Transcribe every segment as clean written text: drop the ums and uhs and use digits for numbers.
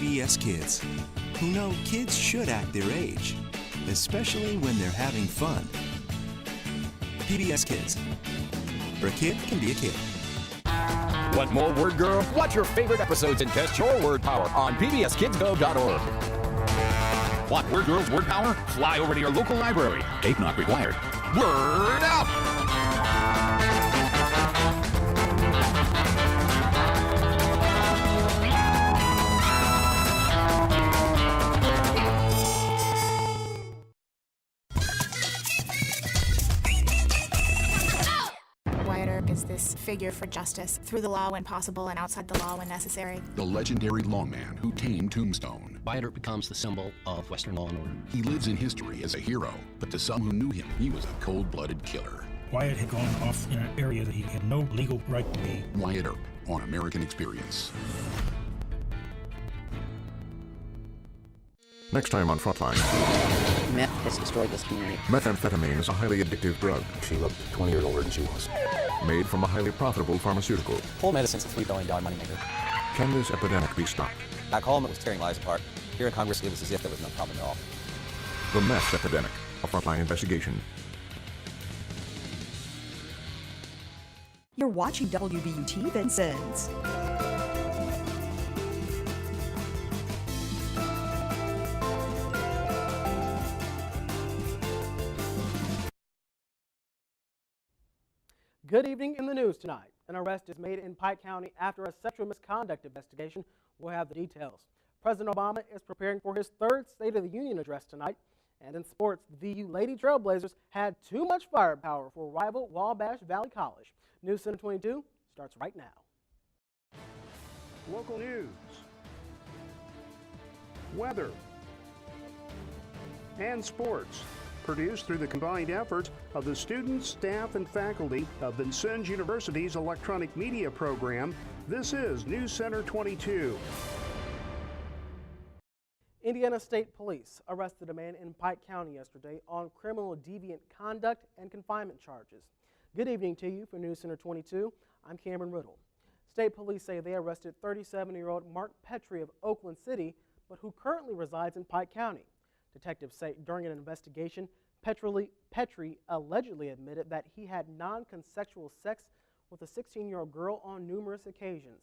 PBS Kids, who know kids should act their age, especially when they're having fun. PBS Kids, where a kid can be a kid. Want more Word Girl? Watch your favorite episodes and test your word power on pbskidsgo.org. Want Word Girl's word power? Fly over to your local library. Tape not required. Word out! Is this figure for justice, through the law when possible and outside the law when necessary. The legendary lawman who tamed Tombstone. Wyatt Earp becomes the symbol of Western law and order. He lives in history as a hero, but to some who knew him, he was a cold-blooded killer. Wyatt had gone off in an area that he had no legal right to be. Wyatt Earp on American Experience. Next time on Frontline. Meth has destroyed this community. Methamphetamine is a highly addictive drug. She looked 20 years older than she was. Made from a highly profitable pharmaceutical. Whole medicine's a $3 billion moneymaker. Can this epidemic be stopped? Back home, it was tearing lives apart. Here in Congress, it was as if there was no problem at all. The meth epidemic, a Frontline investigation. You're watching WVUT Vincennes. Good evening. In the news tonight. An arrest is made in Pike County after a sexual misconduct investigation. We'll have the details. President Obama is preparing for his third State of the Union address tonight. And in sports, the VU Lady Trailblazers had too much firepower for rival Wabash Valley College. News Center 22 starts right now. Local news, weather, and sports. Produced through the combined efforts of the students, staff, and faculty of Vincennes University's electronic media program, this is News Center 22. Indiana State Police arrested a man in Pike County yesterday on criminal deviant conduct and confinement charges. Good evening to you for News Center 22. I'm Cameron Riddle. State Police say they arrested 37-year-old Mark Petrie of Oakland City, but who currently resides in Pike County. Detectives say during an investigation, Petrie allegedly admitted that he had non-consensual sex with a 16-year-old girl on numerous occasions.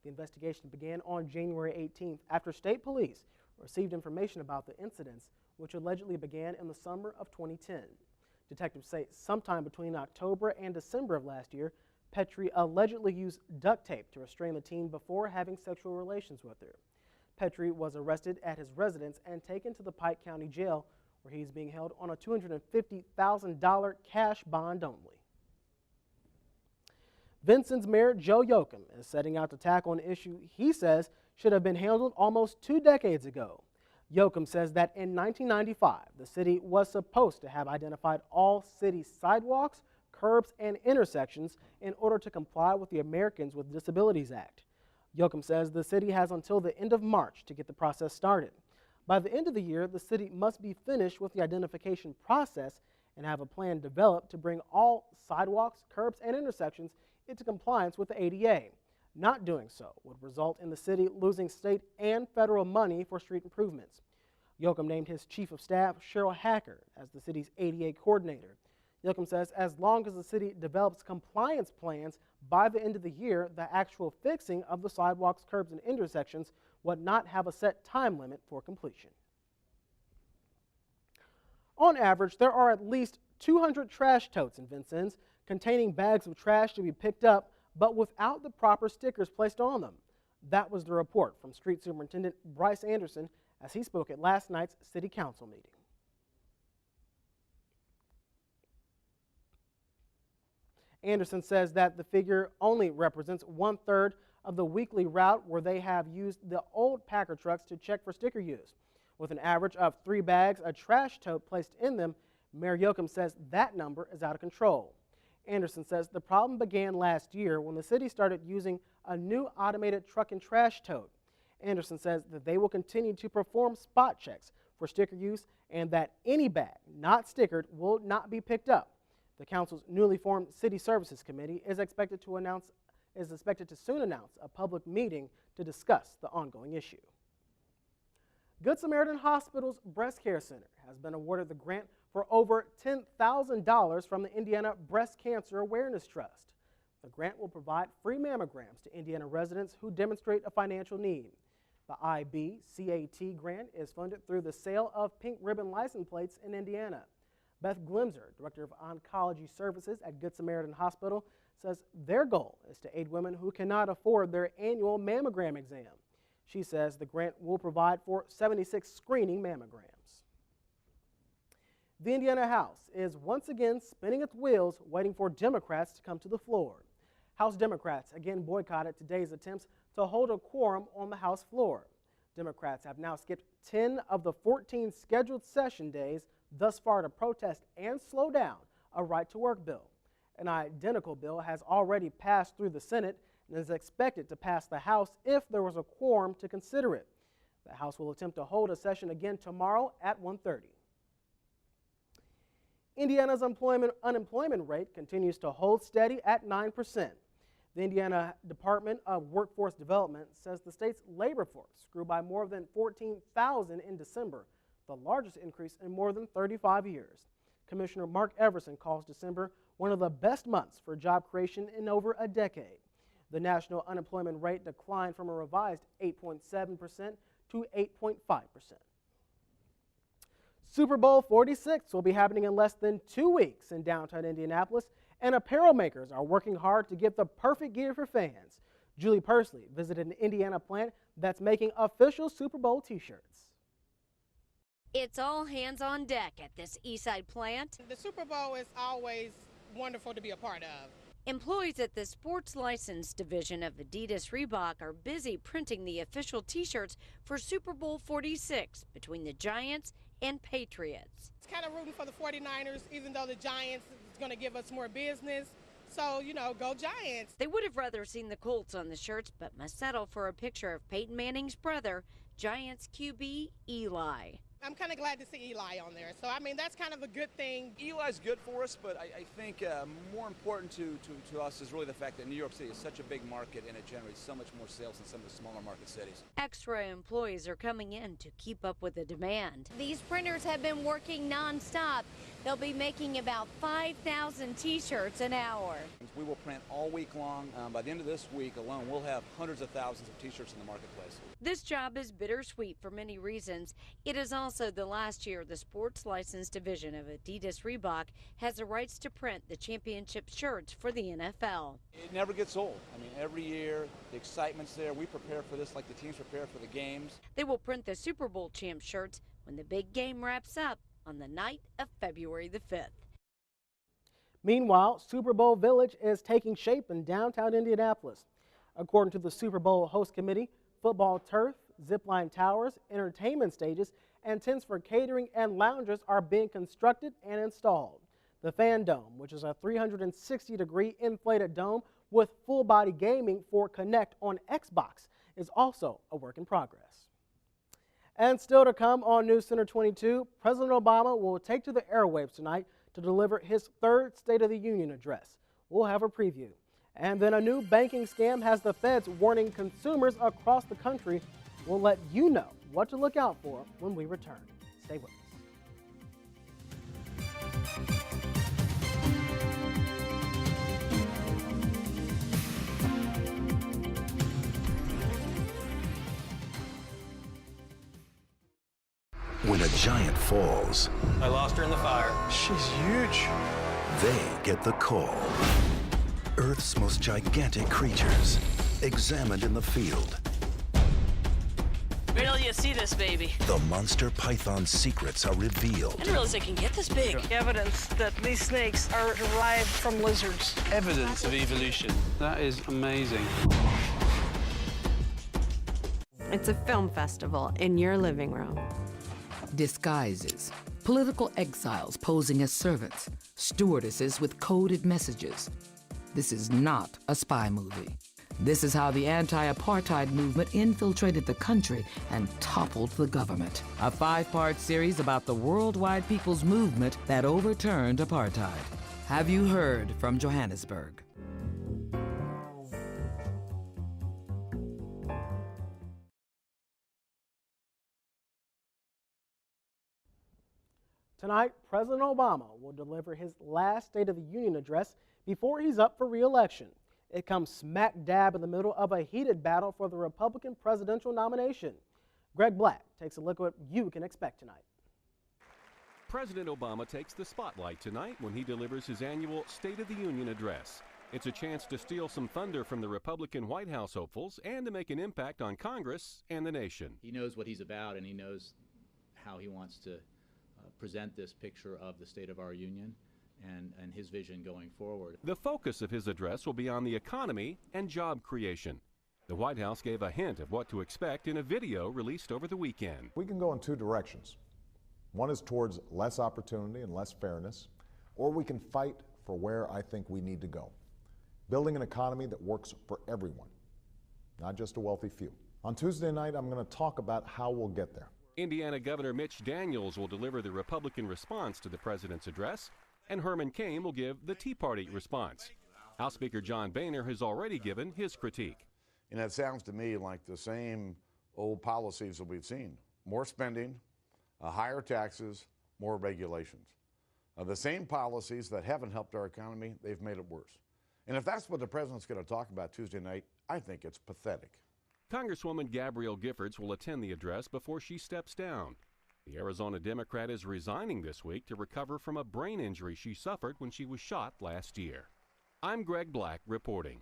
The investigation began on January 18th after state police received information about the incidents, which allegedly began in the summer of 2010. Detectives say sometime between October and December of last year, Petrie allegedly used duct tape to restrain the teen before having sexual relations with her. Petrie was arrested at his residence and taken to the Pike County Jail, where he's being held on a $250,000 cash bond only. Vincennes Mayor Joe Yoakum is setting out to tackle an issue he says should have been handled almost 2 decades ago. Yoakum says that in 1995, the city was supposed to have identified all city sidewalks, curbs, and intersections in order to comply with the Americans with Disabilities Act. Yoakum says the city has until the end of March to get the process started. By the end of the year, the city must be finished with the identification process and have a plan developed to bring all sidewalks, curbs, and intersections into compliance with the ADA. Not doing so would result in the city losing state and federal money for street improvements. Yoakum named his chief of staff, Cheryl Hacker, as the city's ADA coordinator. Yoakum says as long as the city develops compliance plans by the end of the year, the actual fixing of the sidewalks, curbs, and intersections would not have a set time limit for completion. On average, there are at least 200 trash totes in Vincennes containing bags of trash to be picked up, but without the proper stickers placed on them. That was the report from Street Superintendent Bryce Anderson as he spoke at last night's City Council meeting. Anderson says that the figure only represents 1/3 of the weekly route where they have used the old Packer trucks to check for sticker use. With an average of 3 bags a trash tote placed in them, Mayor Yoakum says that number is out of control. Anderson says the problem began last year when the city started using a new automated truck and trash tote. Anderson says that they will continue to perform spot checks for sticker use and that any bag not stickered will not be picked up. The council's newly formed City Services Committee is expected to soon announce a public meeting to discuss the ongoing issue. Good Samaritan Hospital's Breast Care Center has been awarded the grant for over $10,000 from the Indiana Breast Cancer Awareness Trust. The grant will provide free mammograms to Indiana residents who demonstrate a financial need. The IBCAT grant is funded through the sale of pink ribbon license plates in Indiana. Beth Glimser, Director of Oncology Services at Good Samaritan Hospital, says their goal is to aid women who cannot afford their annual mammogram exam. She says the grant will provide for 76 screening mammograms. The Indiana House is once again spinning its wheels, waiting for Democrats to come to the floor. House Democrats again boycotted today's attempts to hold a quorum on the House floor. Democrats have now skipped 10 of the 14 scheduled session days thus far to protest and slow down a right-to-work bill. An identical bill has already passed through the Senate and is expected to pass the House if there was a quorum to consider it. The House will attempt to hold a session again tomorrow at 1:30. Indiana's unemployment rate continues to hold steady at 9%. The Indiana Department of Workforce Development says the state's labor force grew by more than 14,000 in December, the largest increase in more than 35 years. Commissioner Mark Everson calls December one of the best months for job creation in over a decade. The national unemployment rate declined from a revised 8.7% to 8.5%. Super Bowl 46 will be happening in less than 2 weeks in downtown Indianapolis, and apparel makers are working hard to get the perfect gear for fans. Julie Persley visited an Indiana plant that's making official Super Bowl t-shirts. It's all hands on deck at this Eastside plant. The Super Bowl is always wonderful to be a part of. Employees at the sports license division of Adidas Reebok are busy printing the official t-shirts for Super Bowl 46 between the Giants and Patriots. It's kind of rooting for the 49ers, even though the Giants is going to give us more business. So, go Giants. They would have rather seen the Colts on the shirts, but must settle for a picture of Peyton Manning's brother, Giants QB Eli. I'm kind of glad to see Eli on there. So, that's kind of a good thing. Eli's good for us, but I think more important to us is really the fact that New York City is such a big market and it generates so much more sales than some of the smaller market cities. Extra employees are coming in to keep up with the demand. These printers have been working nonstop. They'll be making about 5,000 t-shirts an hour. We will print all week long. By the end of this week alone, we'll have hundreds of thousands of t-shirts in the marketplace. This job is bittersweet for many reasons. It is also the last year the sports license division of Adidas Reebok has the rights to print the championship shirts for the NFL. It never gets old. Every year the excitement's there. We prepare for this like the teams prepare for the games. They will print the Super Bowl champ shirts when the big game wraps up on the night of February the 5th. Meanwhile, Super Bowl Village is taking shape in downtown Indianapolis. According to the Super Bowl host committee, football turf, zipline towers, entertainment stages, and tents for catering and lounges are being constructed and installed. The Fan Dome, which is a 360-degree inflated dome with full-body gaming for Connect on Xbox, is also a work in progress. And still to come on News Center 22, President Obama will take to the airwaves tonight to deliver his third State of the Union address. We'll have a preview. And then a new banking scam has the feds warning consumers across the country. We'll let you know what to look out for when we return. Stay with us. When a giant falls, I lost her in the fire. She's huge. They get the call. Earth's most gigantic creatures, examined in the field. Wait till you see this baby. The monster python's secrets are revealed. I didn't realize they can get this big. Evidence that these snakes are derived from lizards. Evidence of evolution. That is amazing. It's a film festival in your living room. Disguises, political exiles posing as servants, stewardesses with coded messages. This is not a spy movie. This is how the anti-apartheid movement infiltrated the country and toppled the government. A 5-part series about the worldwide people's movement that overturned apartheid. Have you heard from Johannesburg? Tonight, President Obama will deliver his last State of the Union address before he's up for re-election. It comes smack dab in the middle of a heated battle for the Republican presidential nomination. Greg Black takes a look at what you can expect tonight. President Obama takes the spotlight tonight when he delivers his annual State of the Union address. It's a chance to steal some thunder from the Republican White House hopefuls and to make an impact on Congress and the nation. He knows what he's about, and he knows how he wants to present this picture of the state of our union and his vision going forward. The focus of his address will be on the economy and job creation. The White House gave a hint of what to expect in a video released over the weekend. We can go in two directions. One is towards less opportunity and less fairness, or we can fight for where I think we need to go. Building an economy that works for everyone, not just a wealthy few. On Tuesday night, I'm going to talk about how we'll get there. Indiana Governor Mitch Daniels will deliver the Republican response to the president's address, and Herman Cain will give the Tea Party response. House Speaker John Boehner has already given his critique. And it sounds to me like the same old policies that we've seen. More spending, higher taxes, more regulations. The same policies that haven't helped our economy, they've made it worse. And if that's what the president's going to talk about Tuesday night, I think it's pathetic. Congresswoman Gabrielle Giffords will attend the address before she steps down. The Arizona Democrat is resigning this week to recover from a brain injury she suffered when she was shot last year. I'm Greg Black reporting.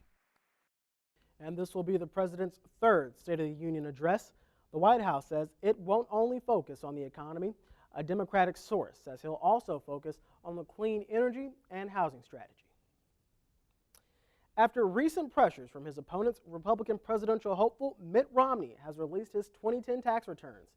And this will be the president's third State of the Union address. The White House says it won't only focus on the economy. A Democratic source says he'll also focus on the clean energy and housing strategy. After recent pressures from his opponent's Republican presidential hopeful, Mitt Romney has released his 2010 tax returns.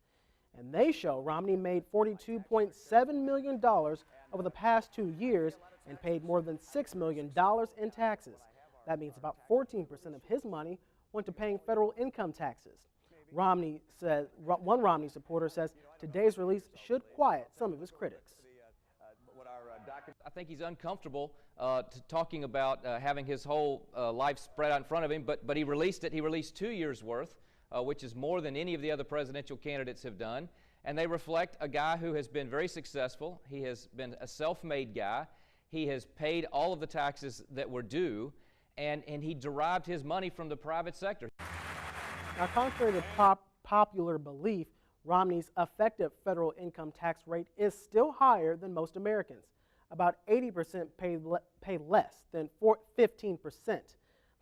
And they show Romney made $42.7 million over the past 2 years and paid more than $6 million in taxes. That means about 14% of his money went to paying federal income taxes. Romney says, one Romney supporter says today's release should quiet some of his critics. I think he's uncomfortable talking about having his whole life spread out in front of him, but he released it. He released 2 years' worth, which is more than any of the other presidential candidates have done, and they reflect a guy who has been very successful. He has been a self-made guy. He has paid all of the taxes that were due, and he derived his money from the private sector. Now, contrary to popular belief, Romney's effective federal income tax rate is still higher than most Americans. About 80% pay less than 15%.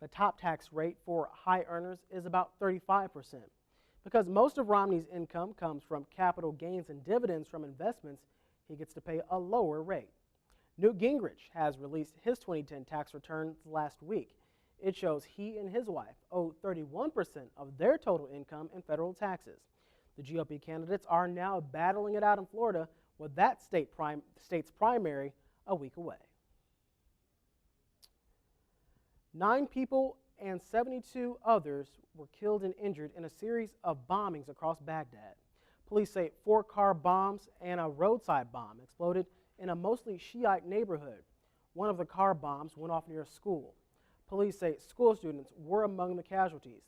The top tax rate for high earners is about 35%. Because most of Romney's income comes from capital gains and dividends from investments, he gets to pay a lower rate. Newt Gingrich has released his 2010 tax returns last week. It shows he and his wife owe 31% of their total income in federal taxes. The GOP candidates are now battling it out in Florida with that state's primary a week away. 9 people and 72 others were killed and injured in a series of bombings across Baghdad. Police say 4 car bombs and a roadside bomb exploded in a mostly Shiite neighborhood. One of the car bombs went off near a school. Police say school students were among the casualties.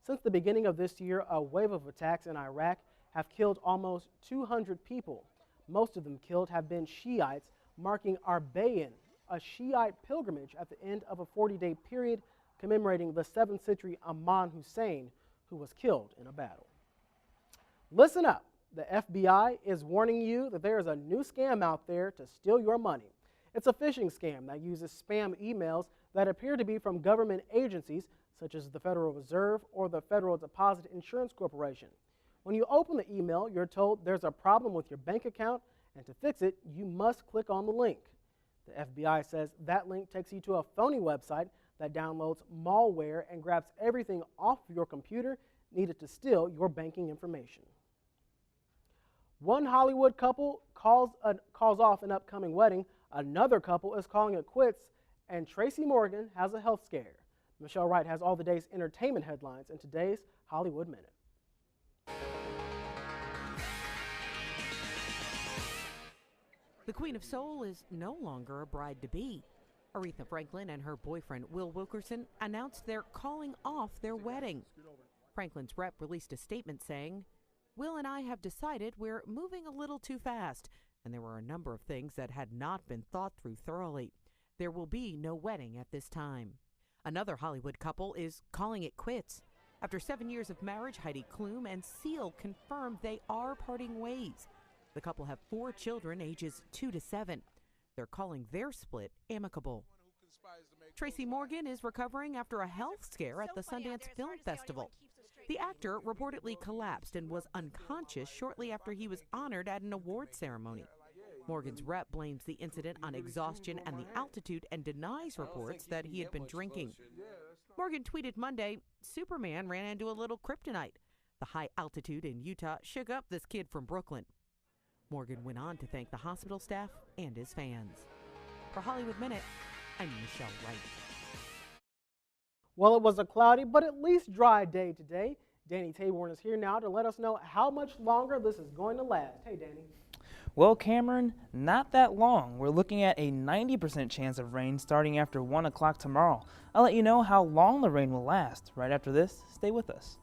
Since the beginning of this year, a wave of attacks in Iraq have killed almost 200 people. Most of them killed have been Shiites, marking Arbaeen, a Shiite pilgrimage at the end of a 40-day period commemorating the 7th century Imam Hussein, who was killed in a battle. Listen up. The FBI is warning you that there is a new scam out there to steal your money. It's a phishing scam that uses spam emails that appear to be from government agencies such as the Federal Reserve or the Federal Deposit Insurance Corporation. When you open the email, you're told there's a problem with your bank account, and to fix it, you must click on the link. The FBI says that link takes you to a phony website that downloads malware and grabs everything off your computer needed to steal your banking information. One Hollywood couple calls off an upcoming wedding. Another couple is calling it quits, and Tracy Morgan has a health scare. Michelle Wright has all the day's entertainment headlines in today's Hollywood Minute. The Queen of Soul is no longer a bride-to-be. Aretha Franklin and her boyfriend Will Wilkerson announced they're calling off their wedding. Franklin's rep released a statement saying, "Will and I have decided we're moving a little too fast. and there were a number of things that had not been thought through thoroughly. There will be no wedding at this time. Another Hollywood couple is calling it quits. After 7 years of marriage, Heidi Klum and Seal confirmed they are parting ways. The couple have 4 children, ages 2 to 7. They're calling their split amicable. Tracy Morgan is recovering after a health scare at the Sundance Film Festival. The actor reportedly collapsed and was unconscious shortly after he was honored at an award ceremony. Morgan's rep blames the incident on exhaustion and the altitude and denies reports that he had been drinking. Morgan tweeted Monday, "Superman ran into a little kryptonite. The high altitude in Utah shook up this kid from Brooklyn." Morgan went on to thank the hospital staff and his fans. For Hollywood Minute, I'm Michelle Wright. Well, it was a cloudy but at least dry day today. Danny Taborn is here now to let us know how much longer this is going to last. Hey, Danny. Well, Cameron, not that long. We're looking at a 90% chance of rain starting after 1 o'clock tomorrow. I'll let you know how long the rain will last right after this. Stay with us.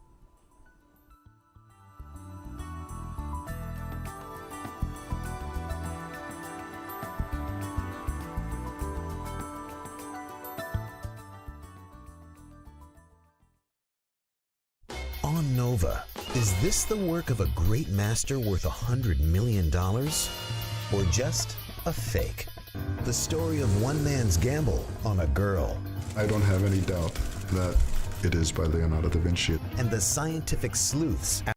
On Nova, is this the work of a great master worth $100 million? Or just a fake? The story of one man's gamble on a girl. I don't have any doubt that it is by Leonardo da Vinci. And the scientific sleuths